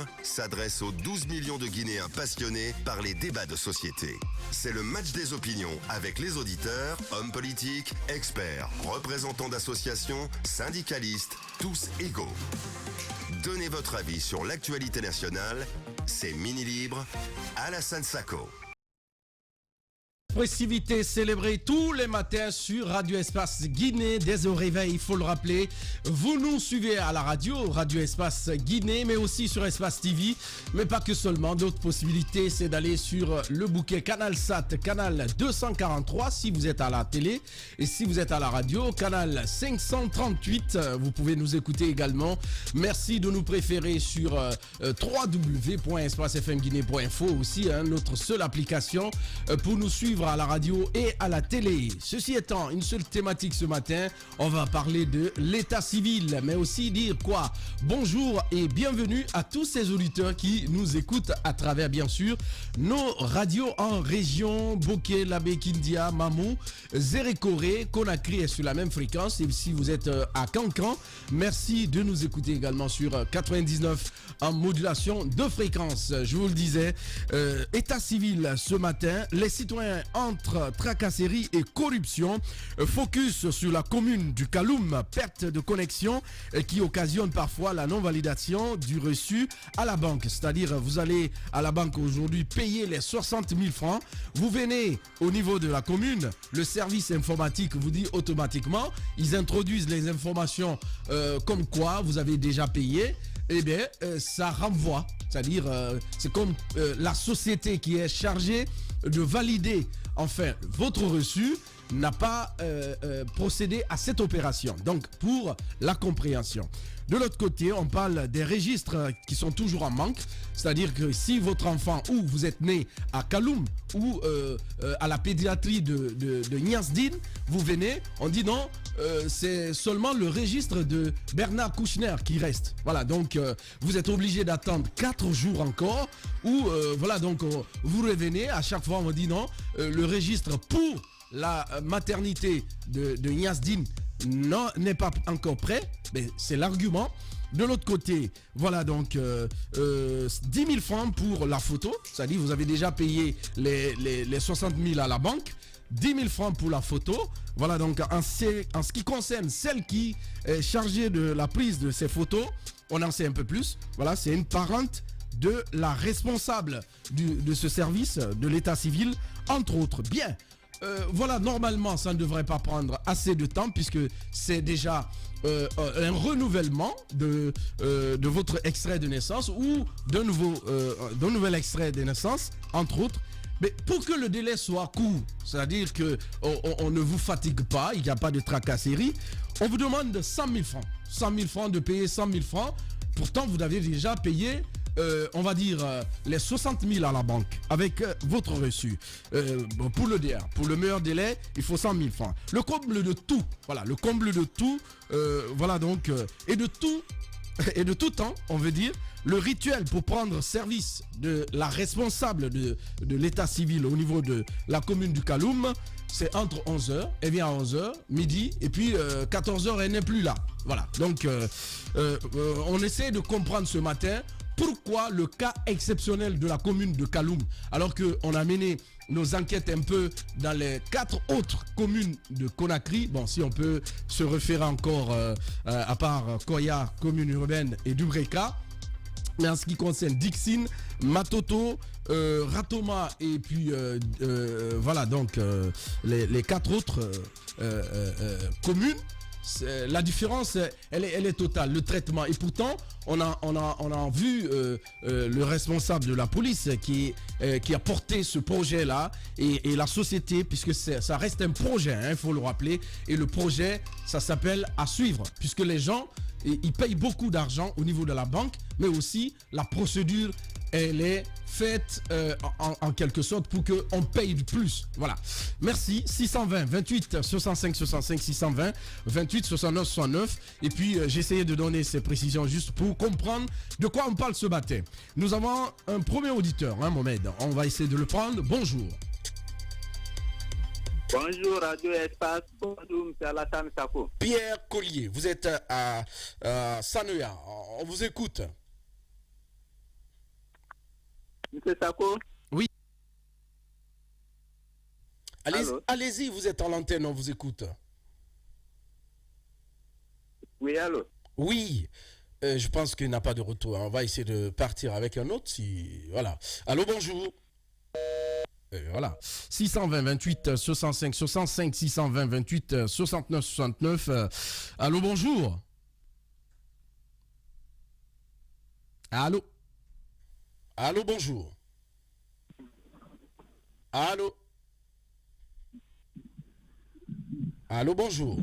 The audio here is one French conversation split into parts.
libre s'adresse aux 12 millions de Guinéens passionnés par les débats de société. C'est le match des opinions avec les auditeurs, hommes politiques, experts, représentants d'associations, syndicalistes, tous égaux. Donnez votre avis sur l'actualité nationale, c'est Mini Libre, Alassane Sako. Festivité célébrée tous les matins sur Radio Espace Guinée dès au réveil, il faut le rappeler. Vous nous suivez à la radio, Radio Espace Guinée, mais aussi sur Espace TV, mais pas que seulement. D'autres possibilités, c'est d'aller sur le bouquet Canal Sat, canal 243 si vous êtes à la télé, et si vous êtes à la radio, canal 538. Vous pouvez nous écouter également. Merci de nous préférer sur www.espacefmguinée.info aussi, notre seule application pour nous suivre à la radio et à la télé. Ceci étant, une seule thématique ce matin, on va parler de l'état civil, mais aussi dire quoi? Bonjour et bienvenue à tous ces auditeurs qui nous écoutent à travers, bien sûr, nos radios en région, Bokeh, Labé, Kindia, Mamou, Zérékoré, Conakry est sur la même fréquence. Et si vous êtes à Cancan, merci de nous écouter également sur 99 en modulation de fréquence. Je vous le disais, état civil ce matin, les citoyens entre tracasserie et corruption, focus sur la commune du Kaloum, perte de connexion qui occasionne parfois la non-validation du reçu à la banque. C'est-à-dire, vous allez à la banque aujourd'hui payer les 60 000 francs, vous venez au niveau de la commune, le service informatique vous dit automatiquement, ils introduisent les informations comme quoi vous avez déjà payé. Eh bien, ça renvoie, c'est-à-dire, c'est comme la société qui est chargée de valider, enfin, votre reçu n'a pas procédé à cette opération. Donc, pour la compréhension. De l'autre côté, on parle des registres qui sont toujours en manque. C'est-à-dire que si votre enfant, ou vous êtes né à Kaloum, ou à la pédiatrie de Niasdine, vous venez, on dit non, c'est seulement le registre de Bernard Kouchner qui reste. Voilà, donc vous êtes obligé d'attendre 4 jours encore, ou voilà, donc vous revenez, à chaque fois on dit non, le registre pour la maternité de Niasdine n'est pas encore prêt, mais c'est l'argument. De l'autre côté, voilà donc 10 000 francs pour la photo, c'est-à-dire vous avez déjà payé les 60 000 à la banque, 10 000 francs pour la photo. Voilà donc en ce qui concerne celle qui est chargée de la prise de ces photos, on en sait un peu plus. Voilà, c'est une parente de la responsable de ce service de l'état civil, entre autres. Bien. Voilà, normalement, ça ne devrait pas prendre assez de temps puisque c'est déjà un renouvellement de votre extrait de naissance ou d'un nouvel extrait de naissance, entre autres. Mais pour que le délai soit court, c'est-à-dire qu'on ne vous fatigue pas, il n'y a pas de tracasserie, on vous demande 100 000 francs. 100 000 francs, de payer 100 000 francs. Pourtant, vous avez déjà payé on va dire les 60 000 à la banque avec votre reçu. Pour le DR, pour le meilleur délai, il faut 100 000 francs. Le comble de tout, voilà, le comble de tout, voilà donc, et de tout temps, on veut dire, le rituel pour prendre service de la responsable de l'état civil au niveau de la commune du Kaloum, c'est entre 11h, elle vient à 11h, midi, et puis 14h, elle n'est plus là. Voilà, donc on essaie de comprendre ce matin pourquoi le cas exceptionnel de la commune de Kaloum, alors qu'on a mené nos enquêtes un peu dans les 4 autres communes de Conakry. Bon, si on peut se référer encore à part Koya, commune urbaine, et Dubreka. Mais en ce qui concerne Dixine, Matoto, Ratoma et puis voilà donc les 4 autres communes, la différence elle est totale, le traitement. Et pourtant on a vu le responsable de la police qui a porté ce projet là et la société, puisque ça reste un projet, il faut le rappeler, et le projet ça s'appelle à suivre, puisque les gens ils payent beaucoup d'argent au niveau de la banque, mais aussi la procédure elle est faite en quelque sorte pour qu'on paye plus. Voilà. Merci. 620 28 65 65 620 28 69 69. Et puis j'essayais de donner ces précisions juste pour comprendre de quoi on parle ce matin. Nous avons un premier auditeur, Mohamed. On va essayer de le prendre. Bonjour. Bonjour Radio Espace, bonjour M. Alassane Sako. Pierre Collier, vous êtes à Sanoya, on vous écoute. Monsieur Sako. Oui. Allô? Allez-y, vous êtes en l'antenne, on vous écoute. Oui, allô? Oui, je pense qu'il n'a pas de retour. On va essayer de partir avec un autre. Voilà. Allô, bonjour. Voilà. 620 28 65 65 620 28 69 69. Allô, bonjour. Allô. Allô, bonjour. Allô. Allô, bonjour.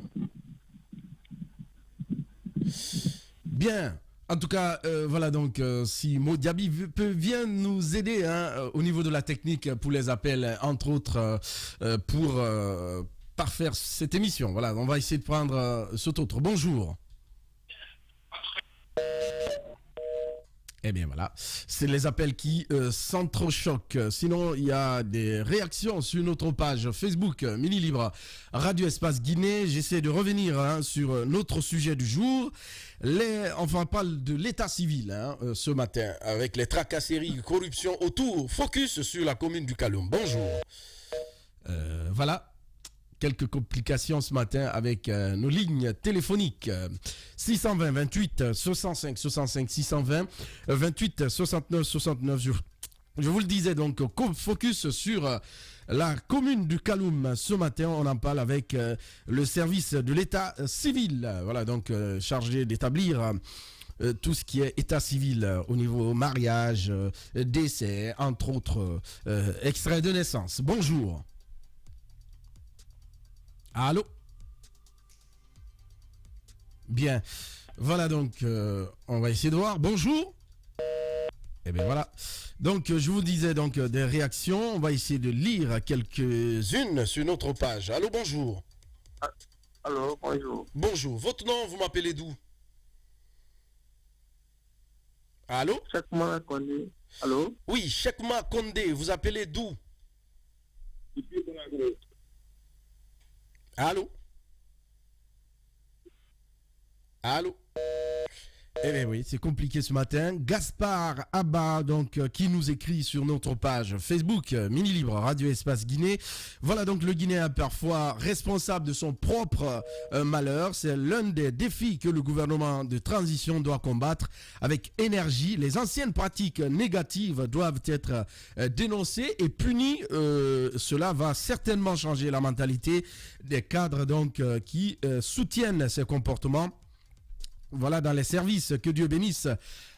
Bien. En tout cas, voilà donc, si Modiabi vient nous aider au niveau de la technique pour les appels, entre autres, pour parfaire cette émission. Voilà, on va essayer de prendre cet autre. Bonjour. Eh bien voilà, c'est les appels qui s'entrechoquent. Sinon, il y a des réactions sur notre page Facebook Mini Libre Radio Espace Guinée. J'essaie de revenir sur notre sujet du jour. On parle de l'état civil ce matin avec les tracasseries, corruption autour. Focus sur la commune du Kaloum. Bonjour. Voilà. Quelques complications ce matin avec nos lignes téléphoniques. 620 28 65 65 620 28 69 69. Je vous le disais donc, focus sur la commune du Kaloum. Ce matin, on en parle avec le service de l'état civil. Voilà, donc chargé d'établir tout ce qui est état civil au niveau mariage, décès, entre autres, extrait de naissance. Bonjour. Allô? Bien. Voilà donc, on va essayer de voir. Bonjour. Eh bien voilà. Donc, je vous disais donc des réactions. On va essayer de lire quelques-unes sur notre page. Allô, bonjour. Allô, bonjour. Bonjour. Votre nom, vous m'appelez d'où? Allô? Chekma Kondé. Allô? Oui, Chekma Kondé. Vous appelez d'où? Allô? Allô? Eh bien oui, c'est compliqué ce matin. Gaspard Abba, donc, qui nous écrit sur notre page Facebook, Mini Libre Radio Espace Guinée. Voilà donc le Guinéen parfois responsable de son propre malheur. C'est l'un des défis que le gouvernement de transition doit combattre avec énergie. Les anciennes pratiques négatives doivent être dénoncées et punies. Cela va certainement changer la mentalité des cadres donc, qui soutiennent ces comportements. Voilà, dans les services, que Dieu bénisse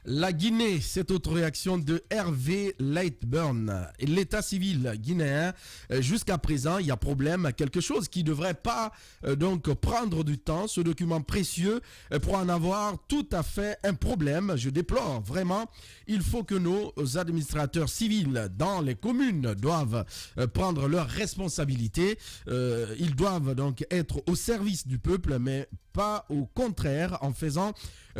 la Guinée. Cette autre réaction de Hervé Lightburn. L'état civil guinéen, jusqu'à présent, il y a problème, quelque chose qui ne devrait pas donc prendre du temps. Ce document précieux pour en avoir tout à fait un problème. Je déplore vraiment. Il faut que nos administrateurs civils dans les communes doivent prendre leurs responsabilités. Ils doivent donc être au service du peuple, mais pas au contraire en faisant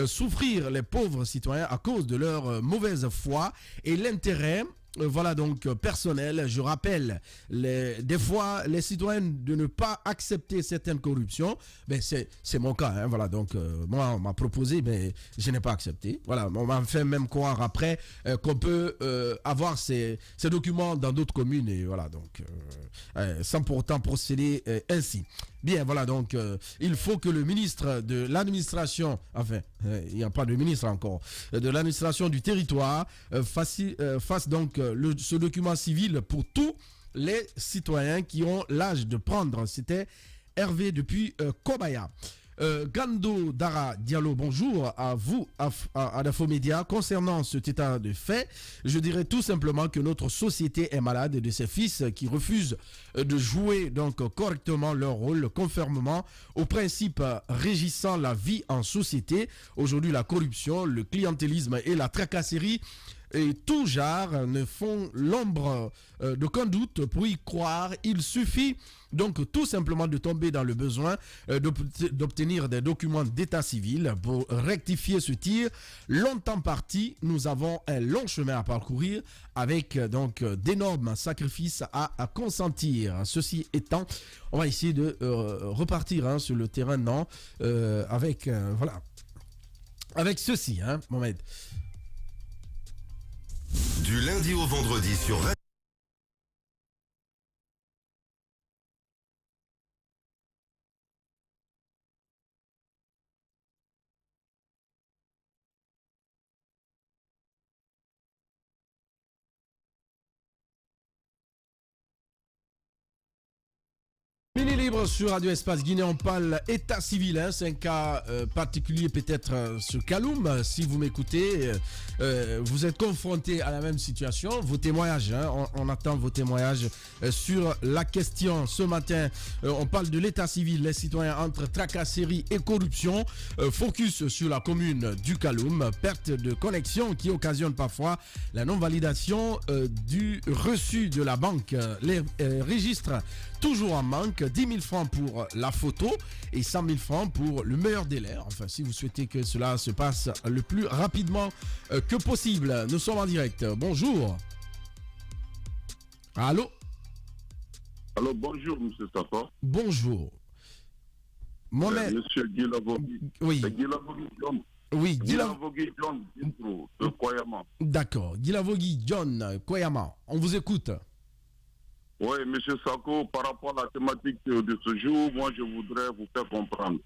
souffrir les pauvres citoyens à cause de leur mauvaise foi et l'intérêt. Voilà donc personnel. Je rappelle des fois les citoyens de ne pas accepter certaines corruptions. Ben c'est mon cas. Voilà donc moi on m'a proposé mais je n'ai pas accepté. Voilà, on m'a fait même croire après qu'on peut avoir ces documents dans d'autres communes et voilà donc sans pour autant procéder ainsi. Bien, voilà, donc il faut que le ministre de l'administration, enfin, il n'y a pas de ministre encore, de l'administration du territoire fasse donc ce document civil pour tous les citoyens qui ont l'âge de prendre. C'était Hervé depuis Kobaya. Gando Dara Diallo, bonjour à vous, à Dafo Média. Concernant cet état de fait, je dirais tout simplement que notre société est malade de ses fils qui refusent de jouer donc correctement leur rôle conformément aux principes régissant la vie en société. Aujourd'hui, la corruption, le clientélisme et la tracasserie et tout genre ne font l'ombre d'aucun doute pour y croire. Il suffit donc tout simplement de tomber dans le besoin d'obtenir des documents d'état civil pour rectifier ce tir. Longtemps parti, nous avons un long chemin à parcourir avec donc d'énormes sacrifices à consentir. Ceci étant, on va essayer de repartir sur le terrain avec voilà avec ceci, Mohamed. Du lundi au vendredi sur Radio. Mini libre sur Radio Espace Guinée, on parle état civil, hein, c'est un cas particulier peut-être sur Kaloum. Si vous m'écoutez, vous êtes confronté à la même situation. Vos témoignages, hein, on attend vos témoignages sur la question. Ce matin, on parle de l'état civil, les citoyens entre tracasserie et corruption. Focus sur la commune du Kaloum, perte de connexion qui occasionne parfois la non-validation du reçu de la banque. Les registres toujours en manque, 10 000 francs pour la photo et 100 000 francs pour le meilleur délai. Enfin, si vous souhaitez que cela se passe le plus rapidement que possible. Nous sommes en direct. Bonjour. Allô? Alors, bonjour, M. Safa. Bonjour. Monsieur Guy Lavogui. Oui. C'est Guy Lavogui John. Oui, Guy Lavogui John, de Koyama. D'accord. Guy Lavogui John, Koyama. On vous écoute. Oui, M. Sako, par rapport à la thématique de ce jour, moi, je voudrais vous faire comprendre.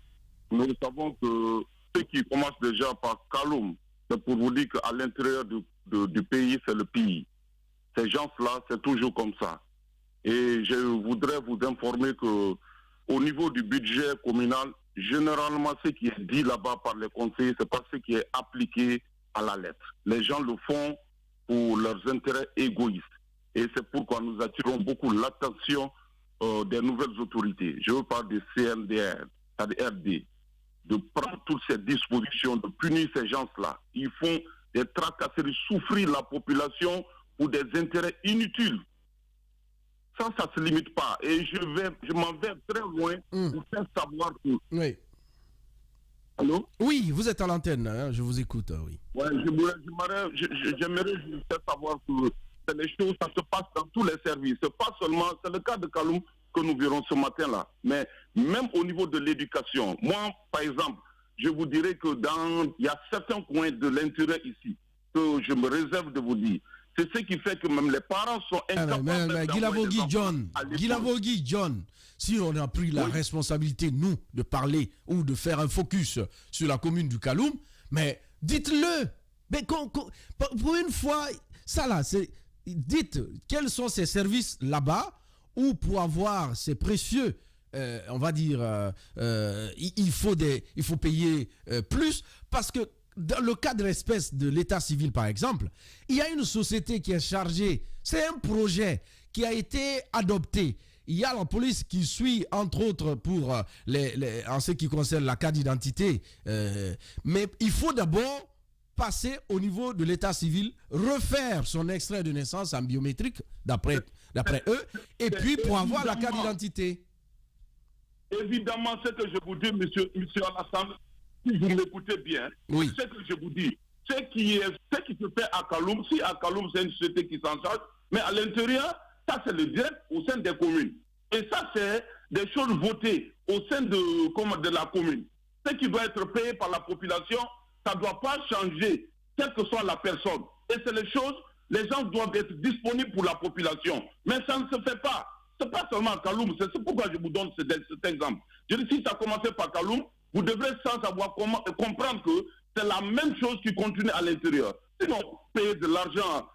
Nous savons que ceux qui commencent déjà par Kaloum, c'est pour vous dire qu'à l'intérieur du pays, c'est le pays. Ces gens-là, c'est toujours comme ça. Et je voudrais vous informer que au niveau du budget communal, généralement, ce qui est dit là-bas par les conseillers, c'est pas ce qui est appliqué à la lettre. Les gens le font pour leurs intérêts égoïstes. Et c'est pourquoi nous attirons beaucoup l'attention des nouvelles autorités. Je veux parler des CNDR, des RD, de prendre toutes ces dispositions, de punir ces gens-là. Ils font des tracasseries, souffrir la population pour des intérêts inutiles. Ça ne se limite pas. Et je m'en vais très loin pour faire savoir que... Oui. Allô? Oui, vous êtes à l'antenne, hein, je vous écoute, oui. Ouais, j'aimerais vous faire savoir que les choses, ça se passe dans tous les services. C'est pas seulement, c'est le cas de Kaloum que nous verrons ce matin-là. Mais même au niveau de l'éducation, moi, par exemple, je vous dirais que il y a certains coins de l'intérieur ici que je me réserve de vous dire. C'est ce qui fait que même les parents sont incapables mais Guy Lavogui John, si on a pris la responsabilité, nous, de parler ou de faire un focus sur la commune du Kaloum, mais dites-le. Mais pour une fois, ça là, c'est... Dites, quels sont ces services là-bas où pour avoir ces précieux, on va dire, il faut payer plus parce que dans le cas de l'espèce de l'état civil, par exemple, il y a une société qui est chargée, c'est un projet qui a été adopté. Il y a la police qui suit, entre autres, pour en ce qui concerne la carte d'identité. Mais il faut d'abord passer au niveau de l'état civil, refaire son extrait de naissance en biométrique, d'après eux, et puis pour avoir la carte d'identité. Évidemment, ce que je vous dis, monsieur Alassane, si vous m'écoutez bien, oui. Ce que je vous dis, ce qui se fait à Kaloum, si à Kaloum c'est une société qui s'en charge, mais à l'intérieur, ça c'est le direct au sein des communes. Et ça c'est des choses votées au sein de la commune. Ce qui doit être payé par la population, ça ne doit pas changer, quelle que soit la personne. Et c'est les choses, les gens doivent être disponibles pour la population. Mais ça ne se fait pas. Ce n'est pas seulement à Kaloum, c'est pourquoi je vous donne cet exemple. Je dis, si ça a commencé par Kaloum, vous devrez sans savoir comprendre que c'est la même chose qui continue à l'intérieur. Sinon, payer de l'argent,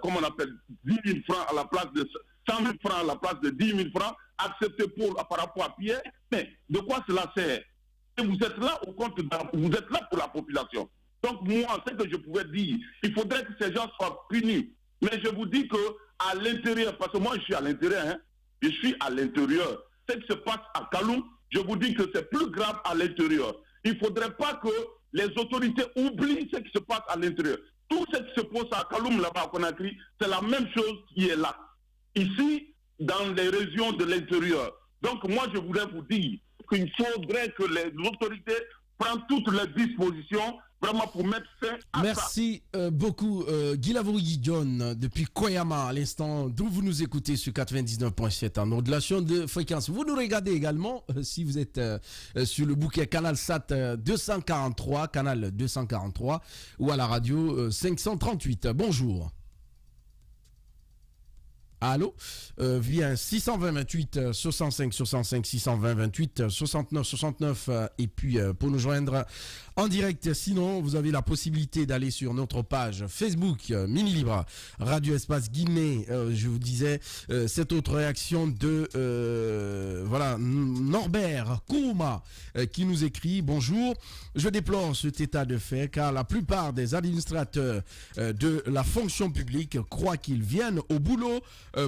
comment on appelle, 10 000 francs à la place de 100 000 francs à la place de 10 000 francs, accepté par rapport à Pierre, mais de quoi cela sert? Et vous êtes là vous êtes là pour la population. Donc moi, ce que je pouvais dire, il faudrait que ces gens soient punis. Mais je vous dis que à l'intérieur, parce que moi je suis à l'intérieur, hein, je suis à l'intérieur. Ce qui se passe à Kaloum, je vous dis que c'est plus grave à l'intérieur. Il ne faudrait pas que les autorités oublient ce qui se passe à l'intérieur. Tout ce qui se passe à Kaloum, là-bas à Conakry, c'est la même chose qui est là. Ici, dans les régions de l'intérieur. Donc moi, je voudrais vous dire qu'il faudrait que les autorités prend toutes les dispositions vraiment pour mettre fin à ça. Merci beaucoup, Guy Lavouri John, depuis Koyama, à l'instant, d'où vous nous écoutez sur 99.7 en modulation de fréquence. Vous nous regardez également, si vous êtes sur le bouquet Canal Sat 243, Canal 243, ou à la radio 538. Bonjour. Allô, via 620-28 65 65 620-28 69 69 et puis pour nous joindre en direct, sinon vous avez la possibilité d'aller sur notre page Facebook Mini Libre Radio Espace Guinée. Je vous disais cette autre réaction de voilà Norbert Kouma qui nous écrit: bonjour, je déplore cet état de fait car la plupart des administrateurs de la fonction publique croient qu'ils viennent au boulot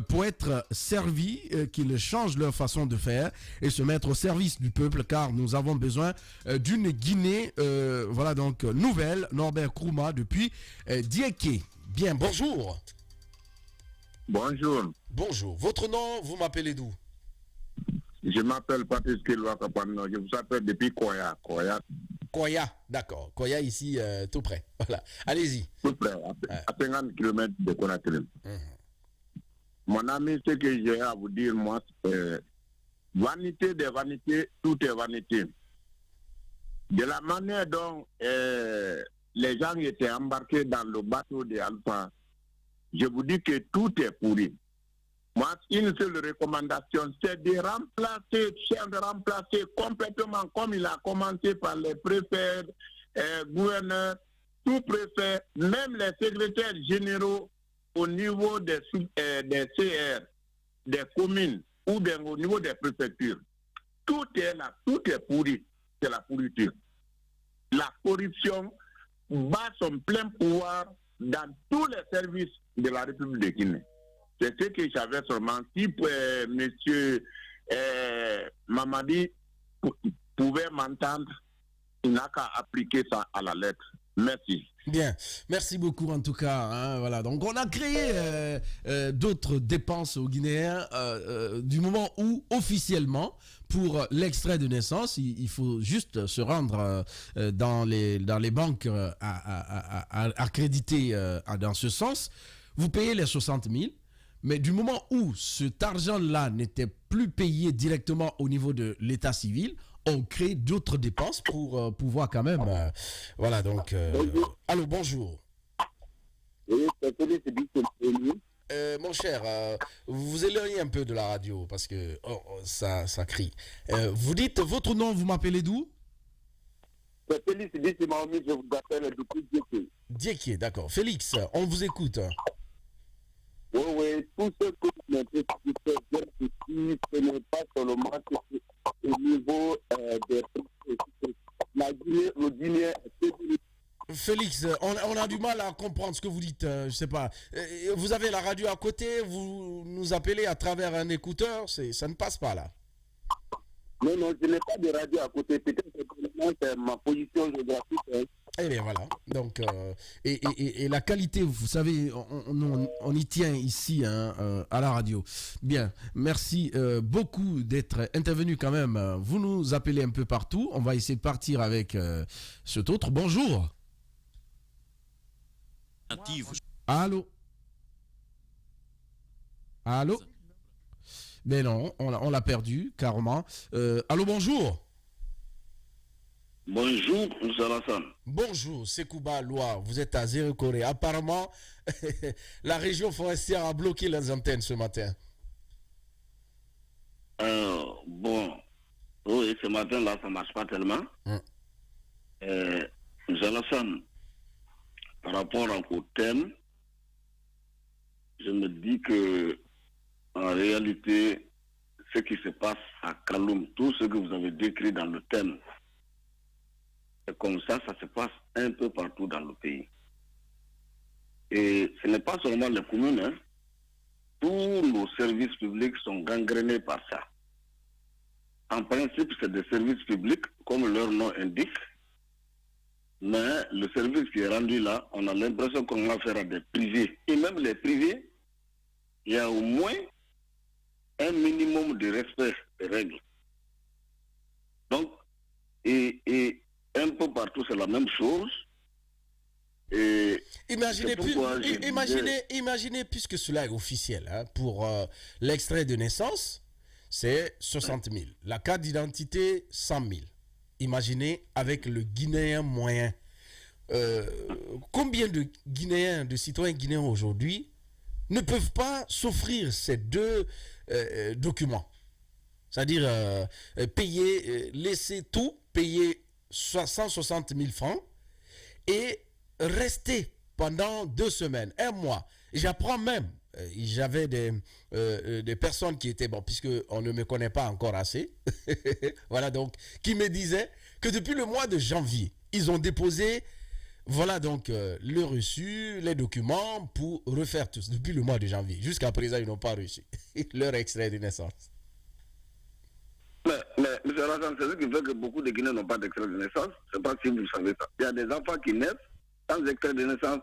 pour être servis, qu'ils changent leur façon de faire et se mettre au service du peuple, car nous avons besoin d'une Guinée voilà donc nouvelle. Norbert Kouma depuis Dieké. Bien, bonjour. Bonjour. Bonjour. Votre nom, vous m'appelez d'où? Je m'appelle Patrice Keloua Kapano. Je vous appelle depuis Koya. Koya, d'accord. Koya ici, tout près. Voilà. Allez-y. Tout près, à 50 km de Conakry. Mon ami, ce que j'ai à vous dire, moi, vanité des vanités, tout est vanité. De la manière dont les gens étaient embarqués dans le bateau de Alpha, je vous dis que tout est pourri. Moi, une seule recommandation, c'est de remplacer complètement, comme il a commencé par les préfets, gouverneurs, tout-préfets, même les secrétaires généraux au niveau des CR, des communes ou bien au niveau des préfectures. Tout est là, tout est pourri. C'est la pourriture. La corruption bat son plein pouvoir dans tous les services de la République de Guinée. C'est ce que j'avais seulement. Si M. Mamadi pouvait m'entendre, il n'a qu'à appliquer ça à la lettre. Merci. Bien, merci beaucoup en tout cas. Hein, voilà, donc on a créé d'autres dépenses aux Guinéens du moment où officiellement, pour l'extrait de naissance, il faut juste se rendre dans les banques accréditées dans ce sens. Vous payez les 60 000. Mais du moment où cet argent-là n'était plus payé directement au niveau de l'état civil, on crée d'autres dépenses pour pouvoir quand même... voilà, donc... allô, bonjour. Oui, mon cher, vous vous éloignez un peu de la radio parce que ça crie. Vous dites votre nom, vous m'appelez d'où? C'est Félix Bissimami, je vous appelle depuis Dieké. Dieké, d'accord. Félix, on vous écoute. Oui, tout ce que vous mettez ici, ce n'est pas seulement au niveau des... La Guinée, le Guinée... Félix, on a du mal à comprendre ce que vous dites, je sais pas. Vous avez la radio à côté, vous nous appelez à travers un écouteur, ça ne passe pas là. Non, je n'ai pas de radio à côté, peut-être que c'est ma position géographique. Eh bien voilà, donc et la qualité, vous savez, on y tient ici hein, à la radio. Bien, merci beaucoup d'être intervenu quand même. Vous nous appelez un peu partout, on va essayer de partir avec cet autre. Bonjour. Allô. Allô. Mais non, on l'a perdu carrément. Allô, bonjour. Bonjour, M. Alassane. Bonjour, Sekouba Loire. Vous êtes à Zéro-Corée. Apparemment, la région forestière a bloqué les antennes ce matin. Bon, oui, ce matin-là, ça ne marche pas tellement. M. Alassane, par rapport au thème, je me dis que en réalité, ce qui se passe à Kaloum, tout ce que vous avez décrit dans le thème, et comme ça se passe un peu partout dans le pays. Et ce n'est pas seulement les communes, hein. Tous nos services publics sont gangrénés par ça. En principe, c'est des services publics, comme leur nom indique, mais le service qui est rendu là, on a l'impression qu'on a affaire à des privés. Et même les privés, il y a au moins un minimum de respect des règles. Donc, et un peu partout, c'est la même chose. Et imaginez, puisque cela est officiel, hein, pour l'extrait de naissance, c'est 60 000. La carte d'identité, 100 000. Imaginez avec le Guinéen moyen. Combien de Guinéens, de citoyens guinéens aujourd'hui ne peuvent pas s'offrir ces deux documents? C'est-à-dire payer, laisser tout, payer 160 000 francs et rester pendant 2 semaines, 1 mois. J'apprends même, j'avais des personnes qui étaient, bon, puisqu'on ne me connaît pas encore assez, voilà donc, qui me disaient que depuis le mois de janvier, ils ont déposé, voilà donc, le reçu, les documents pour refaire tout, depuis le mois de janvier. Jusqu'à présent, ils n'ont pas reçu leur extrait de naissance. Mais M. Rassan, c'est ce qui fait que beaucoup de Guinéens n'ont pas d'extrait de naissance. Je ne sais pas si vous savez ça. Il y a des enfants qui naissent sans extrait de naissance.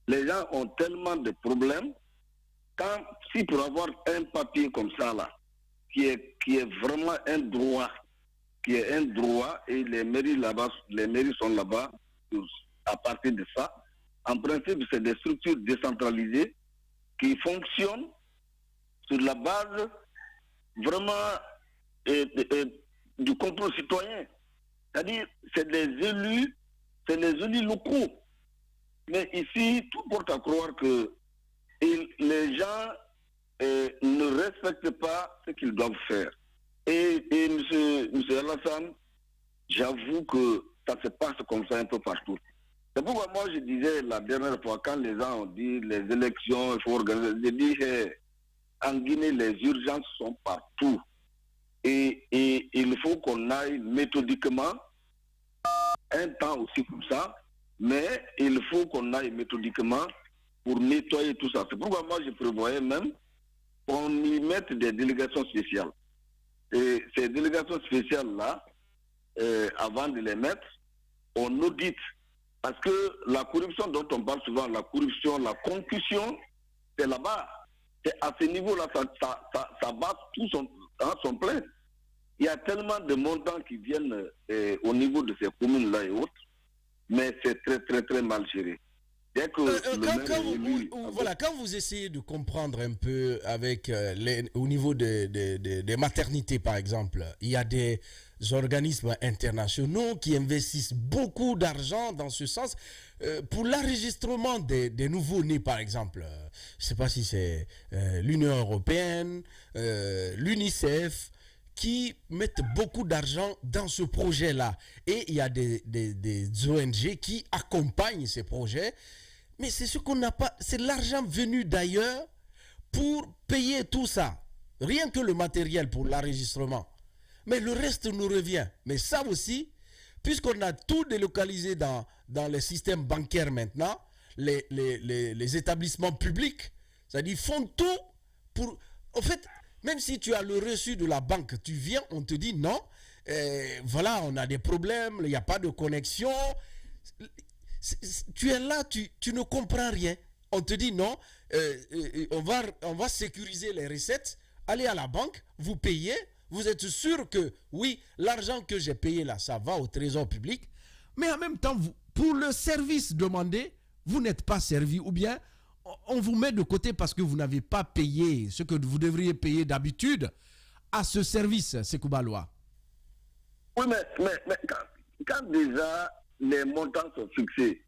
Les gens ont tellement de problèmes. Si pour avoir un papier comme ça, là, qui est vraiment un droit, et les mairies là-bas, les mairies sont là-bas, à partir de ça, en principe, c'est des structures décentralisées qui fonctionnent sur la base vraiment du contrôle citoyen. C'est-à-dire, c'est les élus locaux. Mais ici, tout porte à croire que les gens ne respectent pas ce qu'ils doivent faire. Et M. Alassane, j'avoue que ça se passe comme ça un peu partout. C'est pourquoi moi je disais la dernière fois, quand les gens ont dit les élections, il faut organiser, j'ai dit, en Guinée, les urgences sont partout. Et il faut qu'on aille méthodiquement, un temps aussi comme ça, mais il faut qu'on aille méthodiquement pour nettoyer tout ça. C'est pourquoi moi je prévoyais même qu'on y mette des délégations spéciales. Et ces délégations spéciales-là, avant de les mettre, on audite. Parce que la corruption dont on parle souvent, la corruption, la concussion, c'est là-bas. C'est à ce niveau-là, ça bat tout son plein. Il y a tellement de montants qui viennent au niveau de ces communes-là et autres, mais c'est très, très, très mal géré. Quand vous essayez de comprendre un peu avec au niveau des maternités, par exemple, il y a des organismes internationaux qui investissent beaucoup d'argent dans ce sens pour l'enregistrement des nouveaux-nés, par exemple. Je ne sais pas si c'est l'Union européenne, l'UNICEF, qui mettent beaucoup d'argent dans ce projet-là. Et il y a des ONG qui accompagnent ces projets. Mais c'est ce qu'on n'a pas, c'est l'argent venu d'ailleurs pour payer tout ça. Rien que le matériel pour l'enregistrement. Mais le reste nous revient. Mais ça aussi, puisqu'on a tout délocalisé dans les systèmes bancaires maintenant, les établissements publics, c'est-à-dire font tout pour... En fait, même si tu as le reçu de la banque, tu viens, on te dit non, voilà, on a des problèmes, il n'y a pas de connexion. Tu es là, tu ne comprends rien. On te dit non, on va sécuriser les recettes, allez à la banque, vous payez, vous êtes sûr que oui, l'argent que j'ai payé là, ça va au trésor public, mais en même temps, pour le service demandé, vous n'êtes pas servi, ou bien on vous met de côté parce que vous n'avez pas payé ce que vous devriez payer d'habitude à ce service, Sékou Baloua. Oui, mais quand déjà les montants sont fixés,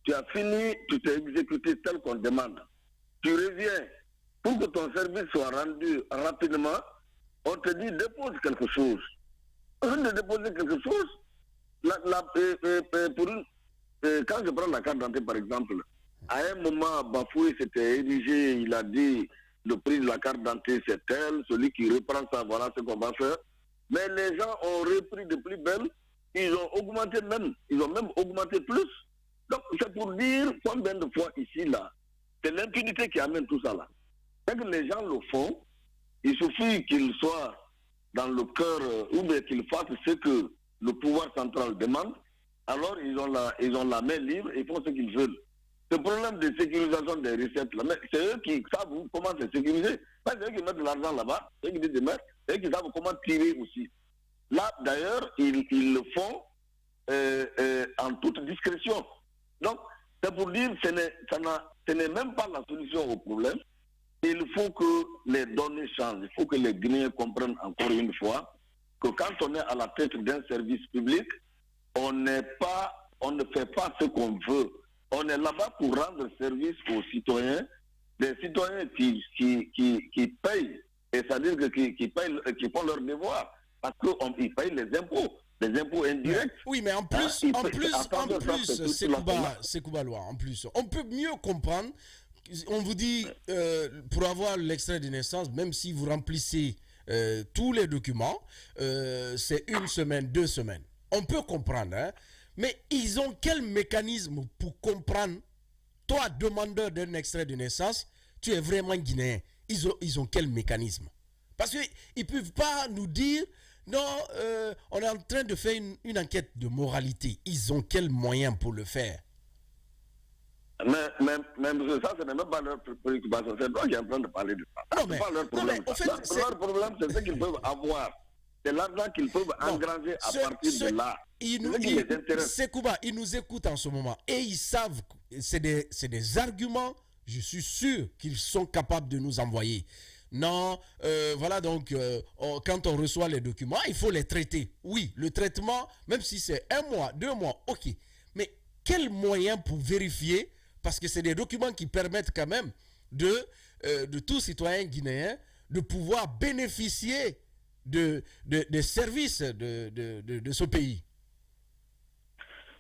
tu as fini, tu t'es exécuté tel qu'on demande, tu reviens, pour que ton service soit rendu rapidement, on te dit dépose quelque chose. Au lieu de déposer quelque chose, quand je prends la carte d'identité par exemple, à un moment, Bafoué s'était érigé, il a dit le prix de la carte d'identité c'est tel, celui qui reprend ça, voilà ce qu'on va faire. Mais les gens ont repris de plus belle, ils ont augmenté même, ils ont même augmenté plus. Donc c'est pour dire combien de fois ici, là, c'est l'impunité qui amène tout ça là. C'est que les gens le font, il suffit qu'ils soient dans le cœur, ou bien qu'ils fassent ce que le pouvoir central demande, alors ils ont la main libre et font ce qu'ils veulent. Ce problème de sécurisation des recettes, là, mais c'est eux qui savent comment se sécuriser. C'est eux qui mettent de l'argent là-bas, c'est eux qui disent de mettre, c'est eux qui savent comment tirer aussi. Là, d'ailleurs, ils le font en toute discrétion. Donc, c'est pour dire que ce n'est même pas la solution au problème. Il faut que les données changent. Il faut que les Guinéens comprennent encore une fois que quand on est à la tête d'un service public, on ne fait pas ce qu'on veut. On est là-bas pour rendre service aux citoyens, des citoyens qui payent, et c'est-à-dire qui font leur devoir, parce qu'ils payent les impôts indirects. Oui, mais en plus, c'est Kouba-Loa, en plus. On peut mieux comprendre. On vous dit, pour avoir l'extrait de naissance, même si vous remplissez tous les documents, c'est 1 semaine, 2 semaines. On peut comprendre, hein? Mais ils ont quel mécanisme pour comprendre, toi, demandeur d'un extrait de naissance, tu es vraiment guinéen. Ils ont quel mécanisme? Parce qu'ils ne peuvent pas nous dire, non, on est en train de faire une enquête de moralité. Ils ont quel moyen pour le faire? Mais ça, ce n'est même pas leur préoccupation. C'est toi qui es en train de parler de ça. C'est pas leur problème. Leur problème, c'est ce qu'ils peuvent avoir. C'est l'argent qu'ils peuvent engranger à partir de là. Sekouba, ils nous écoutent en ce moment. Et ils savent, c'est des arguments, je suis sûr qu'ils sont capables de nous envoyer. Non, voilà donc, quand on reçoit les documents, il faut les traiter. Oui, le traitement, même si c'est 1 mois, 2 mois, ok. Mais quel moyen pour vérifier? Parce que c'est des documents qui permettent quand même de tout citoyen guinéen de pouvoir bénéficier des services de ce pays.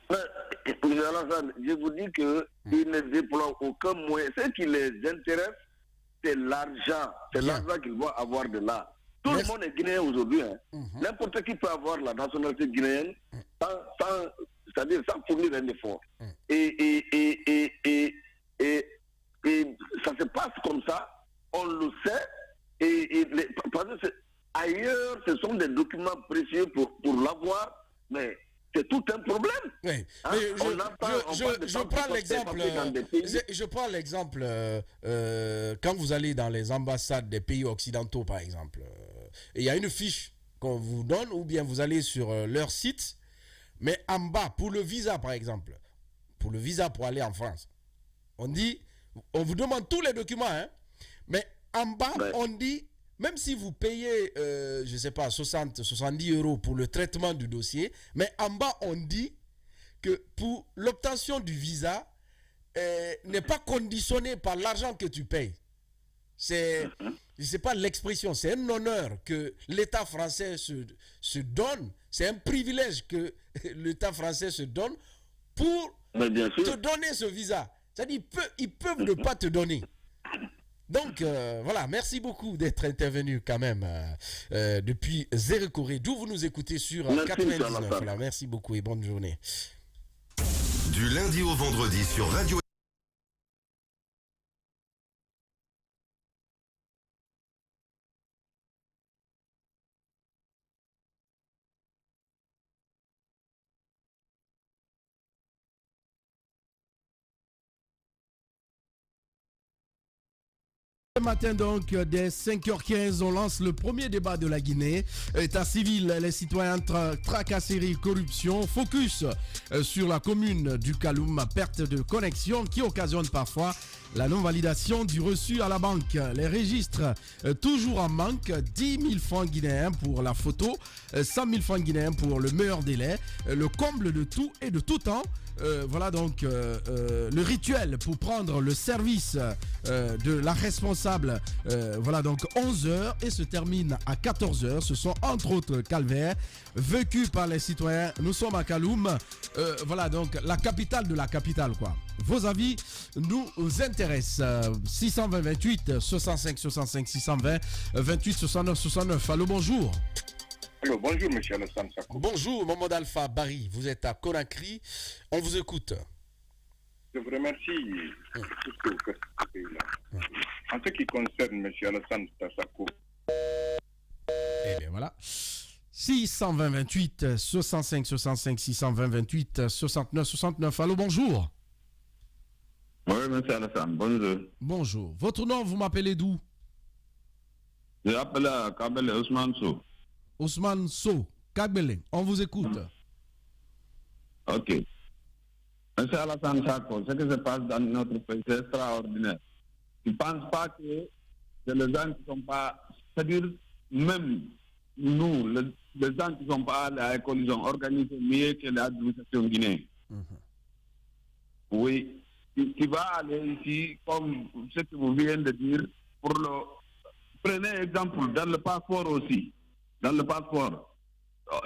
Je vous dis qu'ils ne déploient aucun moyen. Ce qui les intéresse, c'est l'argent. C'est l'argent qu'ils vont avoir de là. Tout le monde est guinéen aujourd'hui. Hein. N'importe qui peut avoir la nationalité guinéenne c'est-à-dire sans fournir un effort. Et ça se passe comme ça, on le sait, parce que ailleurs, ce sont des documents précieux pour l'avoir, mais c'est tout un problème. Oui. Hein? Je prends l'exemple quand vous allez dans les ambassades des pays occidentaux, par exemple. Il y a une fiche qu'on vous donne, ou bien vous allez sur leur site. Mais en bas, pour le visa, par exemple, pour le visa pour aller en France, on vous demande tous les documents, hein, mais en bas, on dit, même si vous payez, je ne sais pas, 60, 70 € pour le traitement du dossier, mais en bas, on dit que pour l'obtention du visa, n'est pas conditionné par l'argent que tu payes. C'est pas l'expression, c'est un honneur que l'État français se donne, c'est un privilège que l'État français se donne pour te donner ce visa. C'est-à-dire ils peuvent ne pas te donner. Donc voilà, merci beaucoup d'être intervenu quand même depuis Zérekoré, d'où vous nous écoutez sur 99. Voilà, merci beaucoup et bonne journée. Du lundi au vendredi sur Radio. Ce matin donc, dès 5h15, on lance le premier débat de la Guinée. État civil, les citoyens, tracasserie, corruption. Focus sur la commune du Kaloum, perte de connexion qui occasionne parfois la non-validation du reçu à la banque. Les registres, toujours en manque. 10 000 francs guinéens pour la photo, 100 000 francs guinéens pour le meilleur délai. Le comble de tout et de tout temps. Voilà donc le rituel pour prendre le service de la responsable. Voilà donc 11h et se termine à 14h. Ce sont entre autres calvaires vécus par les citoyens. Nous sommes à Kaloum. Voilà donc la capitale de la capitale, quoi. Vos avis nous intéressent. 620 28 65 65 620 28 69 69. Allô, bonjour. Alors, bonjour, monsieur Alassane Sakou. Bonjour, Mohamed Alpha Barry. Vous êtes à Conakry. On vous écoute. Je vous remercie pour tout ce que vous faites ce pays-là. En ce qui concerne monsieur Alassane Sakou. Eh bien, voilà. 620 28 65 65 620 28 69 69. Allô, bonjour. Oui, monsieur Alassane, bonjour. Bonjour. Votre nom, vous m'appelez d'où? Je m'appelle Kabele Ousmane Sow. Ousmane Sow, Kagbele, on vous écoute. Ok. Monsieur Alassane Sako, ce qui se passe dans notre pays, c'est extraordinaire. Je ne pense pas que c'est les gens qui ne sont pas... C'est-à-dire, même nous, les gens qui ne sont pas allés à l'école, ils ont organisé mieux que l'administration guinéenne. Oui. Qui va aller ici, comme ce que vous venez de dire, pour le... Prenez exemple, dans le passeport aussi. Dans le passeport.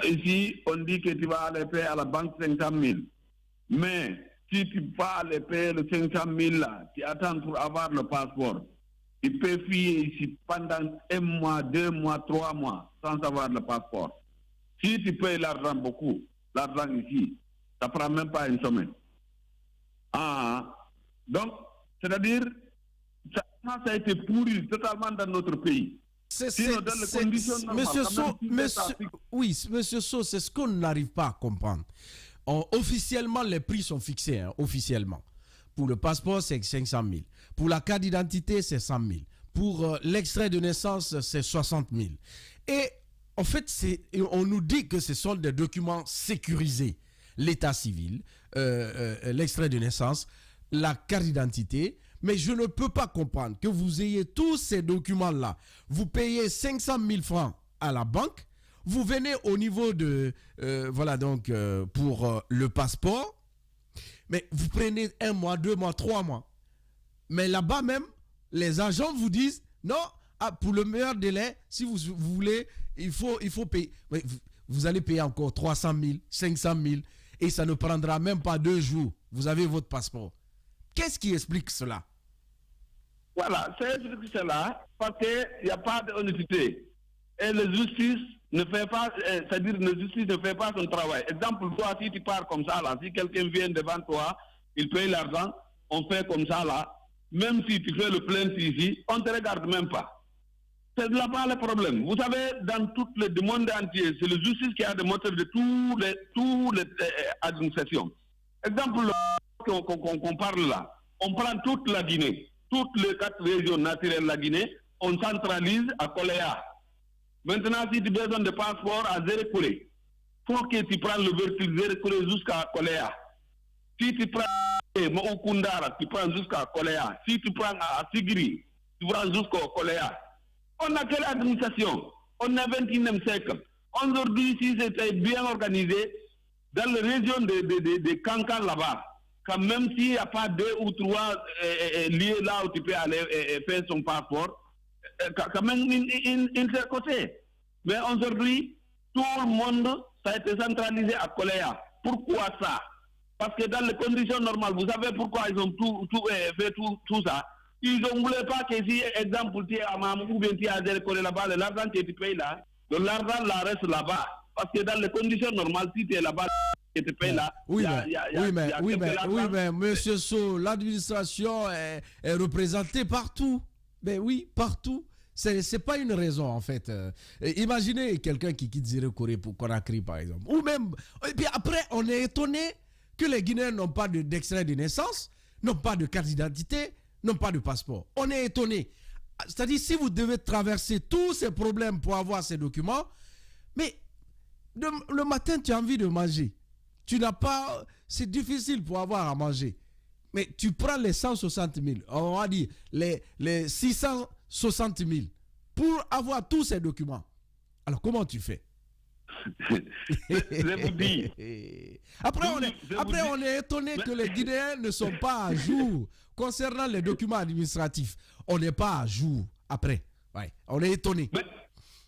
Ici, on dit que tu vas aller payer à la banque 500 000. Mais si tu vas aller payer le 500 000 là, tu attends pour avoir le passeport. Tu peux fuir ici pendant 1 mois, 2 mois, 3 mois, sans avoir le passeport. Si tu payes l'argent beaucoup, l'argent ici, ça ne prend même pas une semaine. Donc, c'est-à-dire, ça a été pourri totalement dans notre pays. Monsieur So, c'est ce qu'on n'arrive pas à comprendre. Officiellement, les prix sont fixés, hein, officiellement. Pour le passeport, c'est 500 000. Pour la carte d'identité, c'est 100 000. Pour l'extrait de naissance, c'est 60 000. Et en fait, on nous dit que ce sont des documents sécurisés. L'état civil, l'extrait de naissance, la carte d'identité. Mais je ne peux pas comprendre que vous ayez tous ces documents-là. Vous payez 500 000 francs à la banque. Vous venez au niveau de... pour le passeport. Mais vous prenez 1 mois, 2 mois, 3 mois. Mais là-bas même, les agents vous disent, non, pour le meilleur délai, si vous voulez, il faut payer. Mais vous allez payer encore 300 000, 500 000. Et ça ne prendra même pas 2 jours. Vous avez votre passeport. Qu'est-ce qui explique cela? Voilà, c'est cela parce qu'il n'y a pas d'honnêteté. Et la justice ne fait pas, c'est-à-dire la justice ne fait pas son travail. Exemple, toi, si tu pars comme ça, là, si quelqu'un vient devant toi, il paye l'argent, on fait comme ça, là. Même si tu fais le plainte ici, on ne te regarde même pas. C'est là-bas le problème. Vous savez, dans tout le monde entier, c'est la justice qui a le moteur de toutes les administrations. Exemple, qu'on parle là, on prend toute la Guinée, toutes les 4 régions naturelles de la Guinée, on centralise à Koléa. Maintenant, si tu as besoin de passeport à Zérekouré, il faut que tu prennes le véhicule Zérekouré jusqu'à Koléa. Si tu prends Moukundara, tu prends jusqu'à Koléa. Si tu prends à Sigiri, tu prends jusqu'à Koléa. On a quelle administration? On est 21e siècle. Aujourd'hui, si c'était bien organisé, dans les régions de Kankan là-bas, quand même s'il n'y a pas 2 ou 3 lieux là où tu peux aller faire son passeport, quand même une seul côté. Mais aujourd'hui, tout le monde, ça a été centralisé à Koléa. Pourquoi ça? Parce que dans les conditions normales, vous savez pourquoi ils ont fait tout ça? Ils ne voulaient pas que si, exemple, tu es à Mamou ou bien tu es à Zérekouré là-bas, l'argent que tu payes là, l'argent là reste là-bas. Parce que dans les conditions normales, si tu es là-bas, tu te payes là. Oui, mais monsieur So, l'administration est représentée partout. Mais oui, partout. C'est pas une raison, en fait. Imaginez quelqu'un qui quitte Zérekouré pour Conakry, par exemple. Ou même... Et puis après, on est étonné que les Guinéens n'ont pas d'extrait de naissance, n'ont pas de carte d'identité, n'ont pas de passeport. On est étonné. C'est-à-dire, si vous devez traverser tous ces problèmes pour avoir ces documents, mais le matin, tu as envie de manger. Tu n'as pas... C'est difficile pour avoir à manger. Mais tu prends les 160 000, on va dire les 660 000 pour avoir tous ces documents. Alors, comment tu fais? Je vous dis. Après, on est étonné que les Guinéens ne sont pas à jour concernant les documents administratifs. On n'est pas à jour. Après, ouais, on est étonné.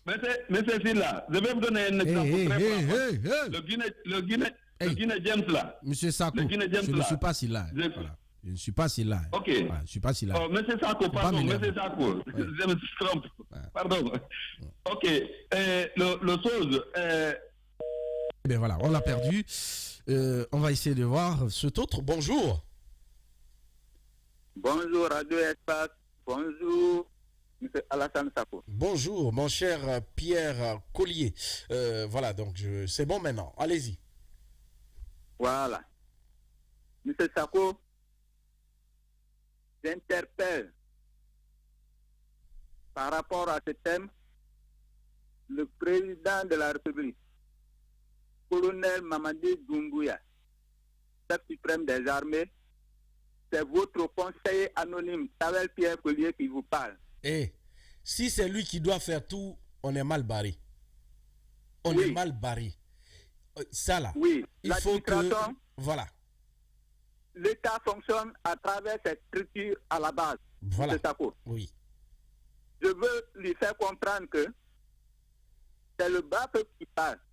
Mais c'est là. Je vais vous donner un exemple très simple. Le Guinée James là. Monsieur Sako, je ne suis pas si là. Voilà. Je ne suis pas si là. Ok. Voilà, je ne suis pas si là. Oh, monsieur Sako, pardon. Monsieur Sako. Ouais. Je me trompe. Ouais. Pardon. Ok. Le chose. Ben voilà, on l'a perdu. On va essayer de voir cet autre. Bonjour. Bonjour, Radio Espace. Bonjour, M. Alassane Sako. Bonjour, mon cher Pierre Collier. Voilà, donc c'est bon maintenant. Allez-y. Voilà. M. Sako, j'interpelle par rapport à ce thème le président de la République, colonel Mamadi Doumbouya, chef suprême des armées. C'est votre conseiller anonyme, Samuel Pierre Collier, qui vous parle. Et si c'est lui qui doit faire tout, on est mal barré. On est mal barré. Ça là, il faut que... Voilà. L'État fonctionne à travers cette structure à la base. Voilà. Oui. Je veux lui faire comprendre que c'est le bas peuple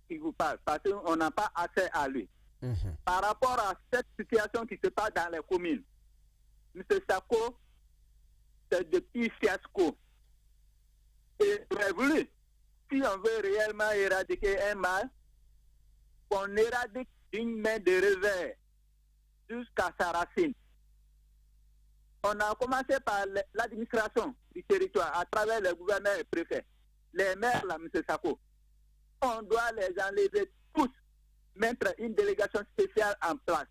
qui vous parle, parce qu'on n'a pas accès à lui. Par rapport à cette situation qui se passe dans les communes, M. Sako, c'est depuis fiasco. Et j'aurais voulu, si on veut réellement éradiquer un mal, qu'on éradique d'une main de revers jusqu'à sa racine. On a commencé par l'administration du territoire à travers les gouverneurs et préfets. Les maires, là, M. Sako, on doit les enlever tous, mettre une délégation spéciale en place.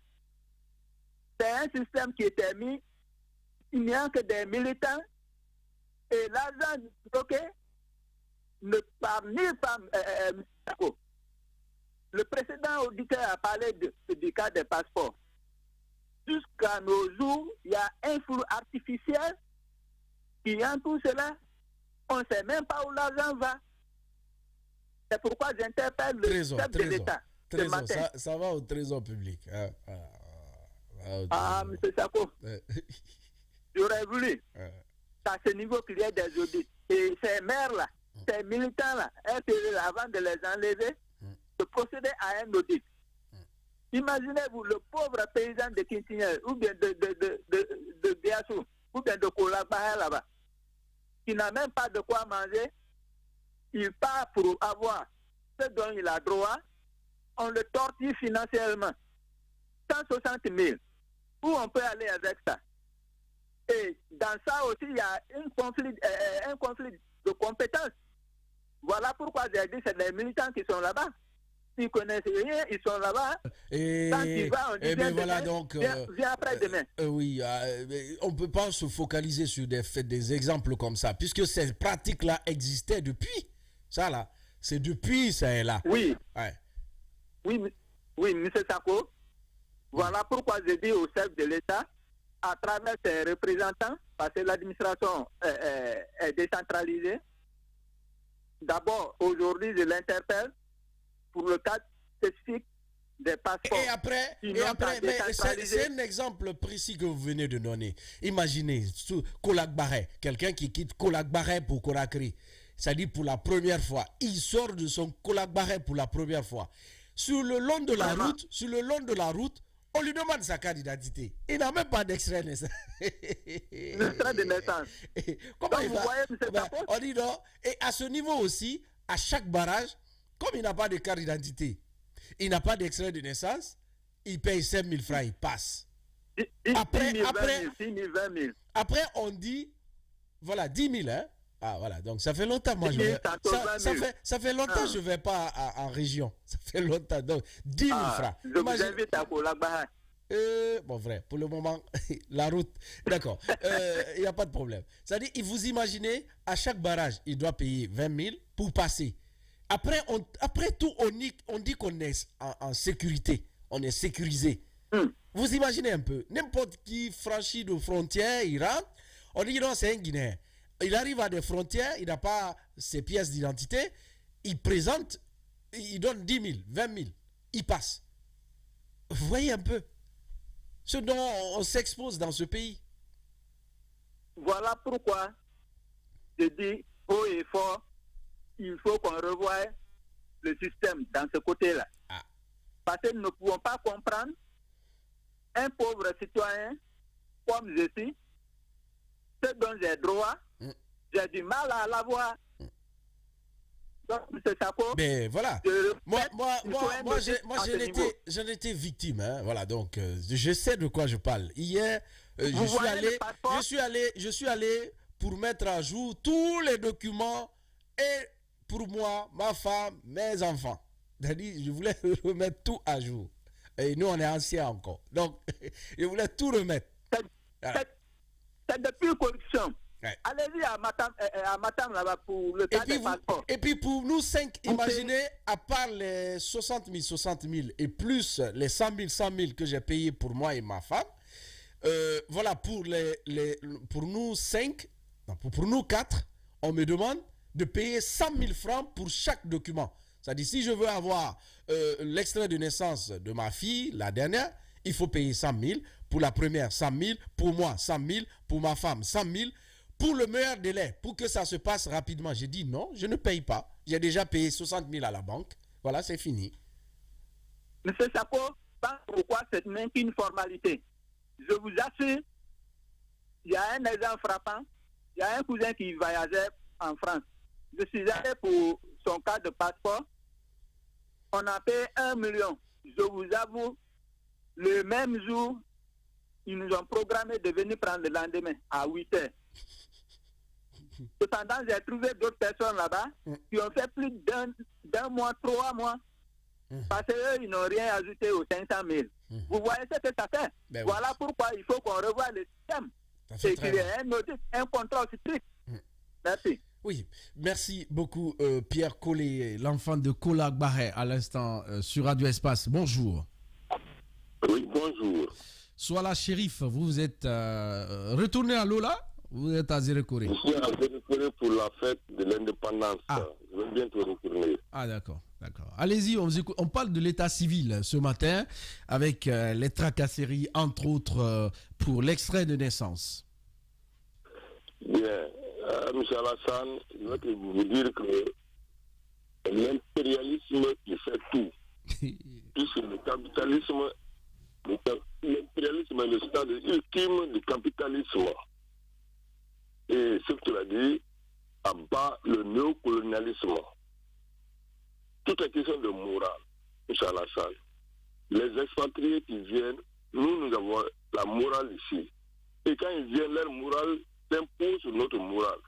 C'est un système qui était mis, il n'y a que des militants, et l'argent bloqué ne part ni par M. Sako. Le précédent auditeur a parlé du cas des passeports. Jusqu'à nos jours, il y a un flou artificiel qui entoure cela. On ne sait même pas où l'argent va. C'est pourquoi j'interpelle le chef de l'État. Ça va au trésor public. M. Sako, j'aurais voulu qu'à ce niveau qu'il y ait des audits. Et ces maires-là, ces militants-là, avant de les enlever, de procéder à un audit. Imaginez-vous le pauvre paysan de Kintignel, ou bien de Biassou, ou bien de Kolaba là-bas, qui n'a même pas de quoi manger. Il part pour avoir ce dont il a droit. On le torture financièrement. 160 000. Où on peut aller avec ça? Et dans ça aussi, il y a un conflit de compétences. Voilà pourquoi j'ai dit que c'est les militants qui sont là-bas. Ils connaissent rien, ils sont là-bas. Quand tu vas, on dit bien demain, voilà, donc, viens après-demain. Oui, on ne peut pas se focaliser sur des exemples comme ça, puisque ces pratiques-là existaient depuis. Ça là, c'est depuis ça est là. Oui. Ouais. Oui, M. Sako. Voilà pourquoi je dis au chef de l'État, à travers ses représentants, parce que l'administration est décentralisée. D'abord, aujourd'hui, je l'interpelle pour le cas spécifique des passeports. Et après c'est un exemple précis que vous venez de donner. Imaginez, Kolak Barret, quelqu'un qui quitte Kolak Barret pour Conakry. C'est-à-dire pour la première fois. Il sort de son Kolak Barret pour la première fois. Sur le long de la route, on lui demande sa carte d'identité. Il n'a même pas d'extrait de naissance. L'extrait de naissance. Comment il va? On dit non. Et à ce niveau aussi, à chaque barrage, comme il n'a pas de carte d'identité, il n'a pas d'extrait de naissance, il paye 5 000 francs, il passe. Après, on dit, voilà, 10 000, hein? Ah, voilà, donc ça fait longtemps, moi, ça fait longtemps que je ne vais pas en région. Ça fait longtemps, donc 10 000 francs. Je vous invite à Kolaba. Bon, vrai, pour le moment, la route, d'accord, il n'y a pas de problème. C'est-à-dire, vous imaginez, à chaque barrage, il doit payer 20 000 pour passer. Après tout, on dit qu'on est en sécurité, on est sécurisé. Vous imaginez un peu, n'importe qui franchit nos frontières, il rentre, on dit non, c'est un Guinéen. Il arrive à des frontières, il n'a pas ses pièces d'identité, il présente, il donne 10 000, 20 000, il passe. Vous voyez un peu ce dont on s'expose dans ce pays. Voilà pourquoi je dis haut et fort, il faut qu'on revoie le système dans ce côté-là. Parce que nous ne pouvons pas comprendre un pauvre citoyen comme je suis, ce dont j'ai droit, j'ai du mal à l'avoir. Donc, M. Sako, mais voilà, moi j'en étais victime, hein. Voilà, donc je sais de quoi je parle. Hier, je suis allé pour mettre à jour tous les documents et pour moi, ma femme, mes enfants. C'est-à-dire, je voulais remettre tout à jour. Et nous, on est anciens encore. Donc, je voulais tout remettre. C'est depuis corruption. Ouais. Allez-y à Matam là-bas pour le cas des passeports. Et puis pour nous 5, imaginez, à part les 60 000 et plus les 100 000 que j'ai payé pour moi et ma femme, voilà, pour nous 5, pour nous 4, on me demande de payer 100 000 francs pour chaque document. C'est-à-dire, si je veux avoir l'extrait de naissance de ma fille, la dernière, il faut payer 100 000. Pour la première, 100 000. Pour moi, 100 000. Pour ma femme, 100 000. Pour le meilleur délai, pour que ça se passe rapidement. J'ai dit non, je ne paye pas. J'ai déjà payé 60 000 à la banque. Voilà, c'est fini. Monsieur Sako, pas pourquoi ce n'est qu'une formalité. Je vous assure, il y a un exemple frappant. Il y a un cousin qui voyageait en France. Je suis allé pour son cas de passeport. On a payé 1 million. Je vous avoue, le même jour, ils nous ont programmé de venir prendre le lendemain à 8 heures. Cependant, j'ai trouvé d'autres personnes là-bas qui ont fait plus d'un mois, 3 mois. Parce qu'eux, ils n'ont rien ajouté aux 500 000. Vous voyez ce que ça fait? Ben voilà pourquoi il faut qu'on revoie le système. C'est qu'il y ait un audit, un contrôle strict. Merci. Oui, merci beaucoup Pierre Collet, l'enfant de Kola Barret à l'instant sur Radio Espace. Bonjour. Oui, bonjour. Soala Chérif, vous êtes retourné à Lola? Vous êtes à Zérekoré? Je suis à Zérekoré pour la fête de l'indépendance. Je vais bientôt retourner. Ah d'accord, d'accord. Allez-y, on parle de l'état civil ce matin avec les tracasseries, entre autres, pour l'extrait de naissance. Bien, M. Alassane, je vais vous dire que l'impérialisme, il fait tout. Puisque le capitalisme, l'impérialisme est le stade ultime du capitalisme. Et ce que tu as dit, abat le néocolonialisme. Tout est question de morale, M. Alassane. Les expatriés qui viennent, nous avons la morale ici. Et quand ils viennent, leur morale s'impose sur notre morale.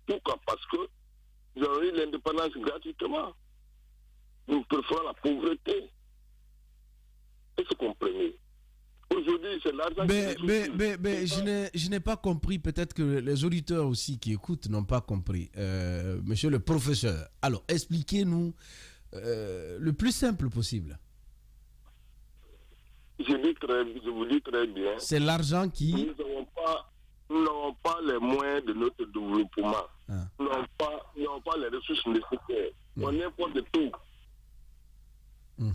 Pourquoi? Parce que nous avons eu l'indépendance gratuitement. Nous préférons la pauvreté. Est-ce que vous comprenez? Aujourd'hui, c'est l'argent je n'ai pas compris. Peut-être que les auditeurs aussi qui écoutent n'ont pas compris. Monsieur le professeur, alors expliquez-nous le plus simple possible. Je vous dis très bien. C'est l'argent qui... Nous n'avons pas les moyens de notre développement. Nous n'avons pas les ressources nécessaires. On importe tout.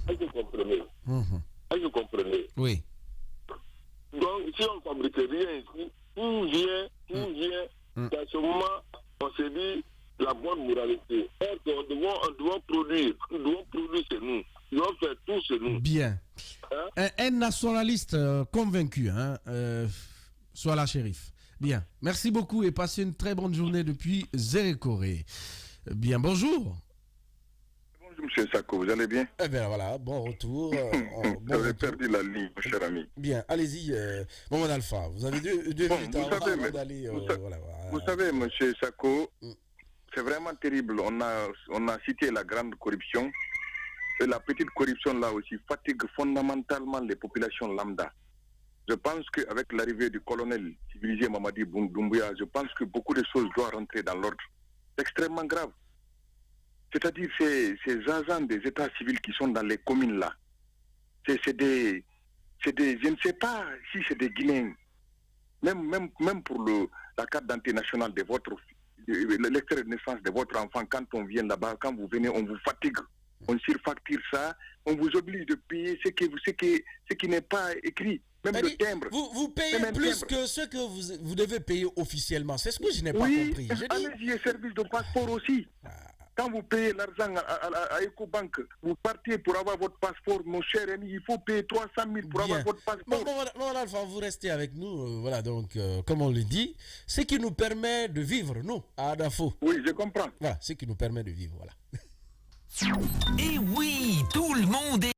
Est-ce que vous comprenez? Est-ce que vous comprenez? Oui. Donc, si on ne fabrique rien ici, tout vient. Dans ce moment, on se dit la bonne moralité. On doit produire. Nous devons produire chez nous. Nous devons faire tout chez nous. Bien. Un nationaliste convaincu, Soala Chérif. Bien. Merci beaucoup et passez une très bonne journée depuis Zérekoré. Bien, bonjour. Bonjour, M. Sako, vous allez bien? Eh bien, voilà, bon retour. Vous avez perdu la ligne, mon cher ami. Bien, allez-y, Maman Alpha. Vous avez deux minutes avant d'aller... Vous savez, M. Sako, c'est vraiment terrible. On a cité la grande corruption. Et la petite corruption, là aussi, fatigue fondamentalement les populations lambda. Je pense qu'avec l'arrivée du colonel civilisé Mamadi Doumbouya, je pense que beaucoup de choses doivent rentrer dans l'ordre. C'est extrêmement grave. C'est-à-dire ces agents des états civils qui sont dans les communes là, c'est des, je ne sais pas si c'est des Guinéens, même pour la carte d'identité nationale de votre, l'extrait de naissance de votre enfant, quand on vient là-bas, quand vous venez, on vous fatigue, on surfacture ça, on vous oblige de payer ce qui n'est pas écrit. Même le timbre. Vous payez plus que ce que vous devez payer officiellement. C'est ce que je n'ai pas compris. Allez-y, service de passeport aussi. Quand vous payez l'argent à Ecobank, vous partez pour avoir votre passeport, mon cher ami, il faut payer 300 000 pour avoir votre passeport. Voilà, vous restez avec nous. Voilà, donc, comme on le dit, ce qui nous permet de vivre, nous, à Adafo. Oui, je comprends. Voilà, ce qui nous permet de vivre, voilà. Et oui, tout le monde est...